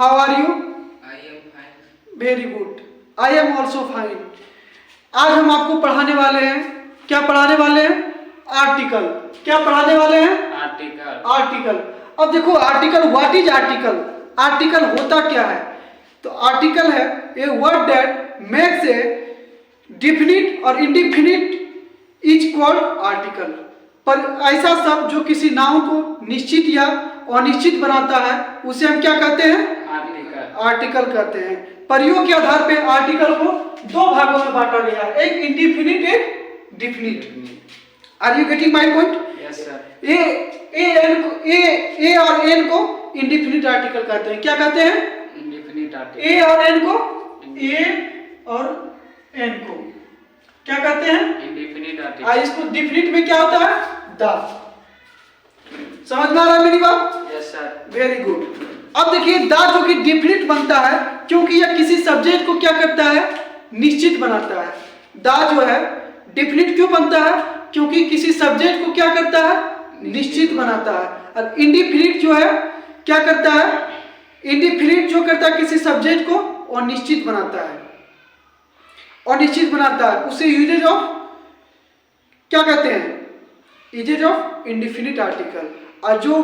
How are you? I am fine. Very good, I am also fine. आज हम आपको पढ़ाने वाले हैं, क्या पढ़ाने वाले हैं? आर्टिकल। क्या पढ़ाने वाले हैं? Article. आर्टिकल। अब देखो article, what is article? Article होता क्या है? तो आर्टिकल है a word that makes a definite और इंडिफिनिट इज कॉल्ड आर्टिकल। पर ऐसा शब्द जो किसी नाउन को निश्चित या अनिश्चित बनाता है उसे हम क्या कहते हैं? Article. आर्टिकल कहते हैं। प्रयोग के आधार पर आर्टिकल को दो भागों में बांटा गया है, एक इंडिफिनिट, एक definite. Are you getting my point? Yes sir. A और एन को इंडिफिनिट आर्टिकल कहते हैं। क्या कहते हैं? Indefinite article. ए और एन को, ए और एन को क्या कहते हैं? Indefinite article. इसको डिफिनिट में क्या होता है? द। समझ में आ रहा है मेरी बात? Yes sir. Very good. अब देखिए द जो कि डिफिनिट बनता है क्योंकि यह किसी सब्जेक्ट को क्या करता है? निश्चित बनाता है। द जो है डिफिनिट क्यों बनता है? क्योंकि किसी सब्जेक्ट को क्या करता है? निश्चित बनाता है। और इंडिफिनिट जो है क्या करता है? इंडिफिनिट जो करता है किसी सब्जेक्ट को अनिश्चित बनाता है, अनिश्चित बनाता है। उसे यूजेज ऑफ क्या कहते हैं? Usages of indefinite article. और जो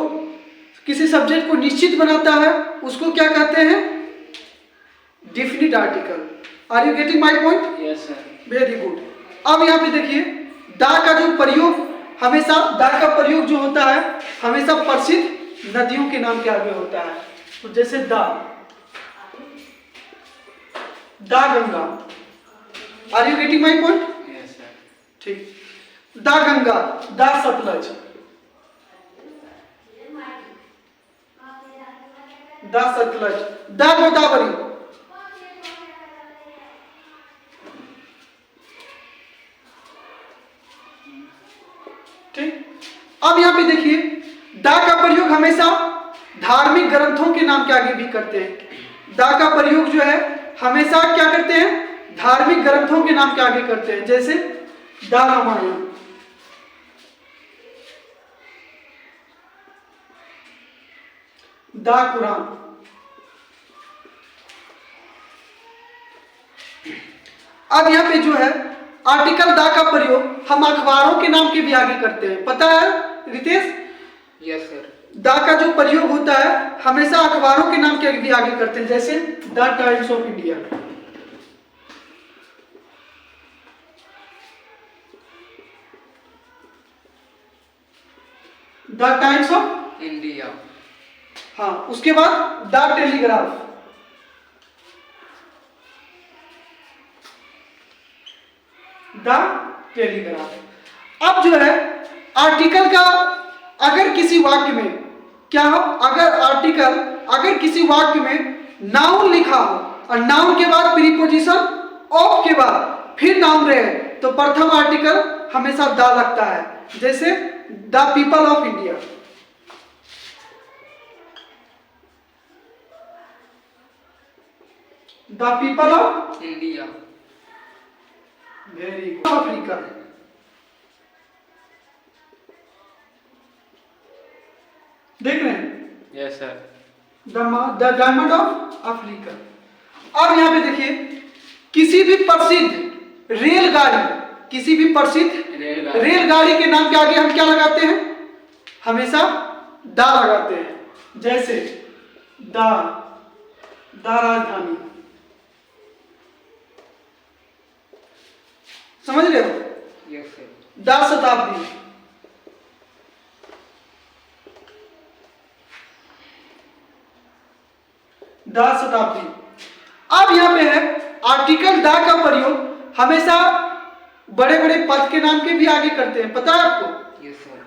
किसी सब्जेक्ट को निश्चित बनाता है उसको क्या कहते हैं? Definite article. Are you getting my point? Yes sir. Very good. अब यहाँ पे देखिए दा का जो प्रयोग हमेशा, दा का प्रयोग जो होता है हमेशा प्रसिद्ध नदियों के नाम के आगे होता है। तो जैसे the Ganga. Are you getting my point? Yes sir. ठीक। दा गंगा, दा सतलज, दा सतलज, दा गोदावरी। ठीक। अब यहाँ पे देखिए दा का प्रयोग हमेशा धार्मिक ग्रंथों के नाम के आगे भी करते हैं। दा का प्रयोग जो है हमेशा क्या करते हैं? धार्मिक ग्रंथों के नाम के आगे करते हैं। जैसे दा रामायण, दा कुरान। अब यहाँ पे जो है आर्टिकल दा का प्रयोग हम अखबारों के नाम के भी आगे करते हैं। पता है रितेश? Yes sir. दा का जो प्रयोग होता है हमेशा अखबारों के नाम के भी आगे करते हैं। जैसे the times of India, the times of India. हाँ, उसके बाद द टेलीग्राफ, द टेलीग्राफ। अब जो है आर्टिकल का अगर किसी वाक्य में क्या हो, अगर किसी वाक्य में नाउन लिखा हो और नाउन के बाद प्रीपोजिशन ऑफ के बाद फिर नाउन रहे तो प्रथम आर्टिकल हमेशा द लगता है। जैसे the people of India, the people of India. Very good, Africa, देख रहे हैं Yes sir. The diamond of Africa. अब यहाँ पे देखिए किसी भी प्रसिद्ध रेलगाड़ी, किसी भी प्रसिद्ध रेलगाड़ी के नाम के आगे हम क्या लगाते हैं? हमेशा दा लगाते हैं। जैसे दा राजधानी, समझ रहे हो? Yes sir. दा शताब्दी, दा शताब्दी। अब यहाँ पे है आर्टिकल दा का प्रयोग हमेशा बड़े बड़े पद के नाम के भी आगे करते हैं। पता है आपको? Yes sir.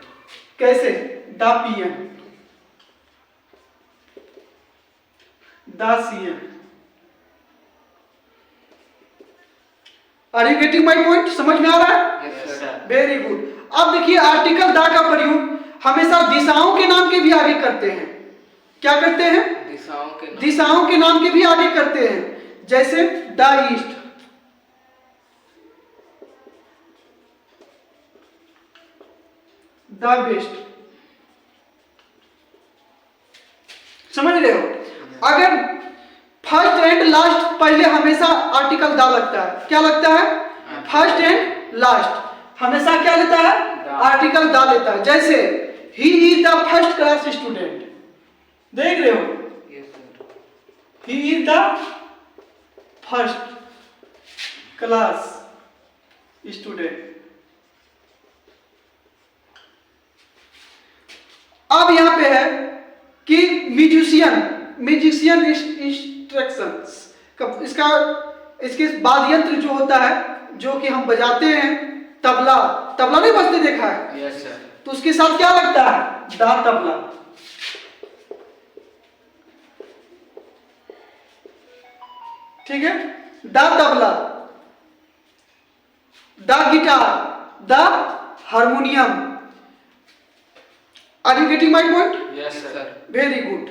कैसे? The PM, the CM. Are you getting my point? समझ में आ रहा है? Yes sir. Very good. अब देखिए आर्टिकल द का प्रयोग हमेशा दिशाओं के नाम के भी आगे करते हैं। क्या करते हैं? दिशाओं के नाम के भी आगे करते हैं। जैसे द ईस्ट, द वेस्ट। समझ रहे हो? अगर एंड लास्ट पहले हमेशा आर्टिकल दा लगता है। क्या लगता है? फर्स्ट एंड लास्ट हमेशा क्या लेता है? आर्टिकल दा लेता है। जैसे he is the first class student, देख रहे हो, Yes, sir. He is the first class student. अब यहां पे है कि म्यूजिशियन इंस्ट्रक्शंस, इसका इसके वाद्य यंत्र जो होता है, जो कि हम बजाते हैं, तबला, तबला नहीं बजते देखा है, Yes, sir. तो उसके साथ क्या लगता है? दा तबला। ठीक है, दा tabla, the guitar, the harmonium. Are you getting my point? Yes, sir. Very good.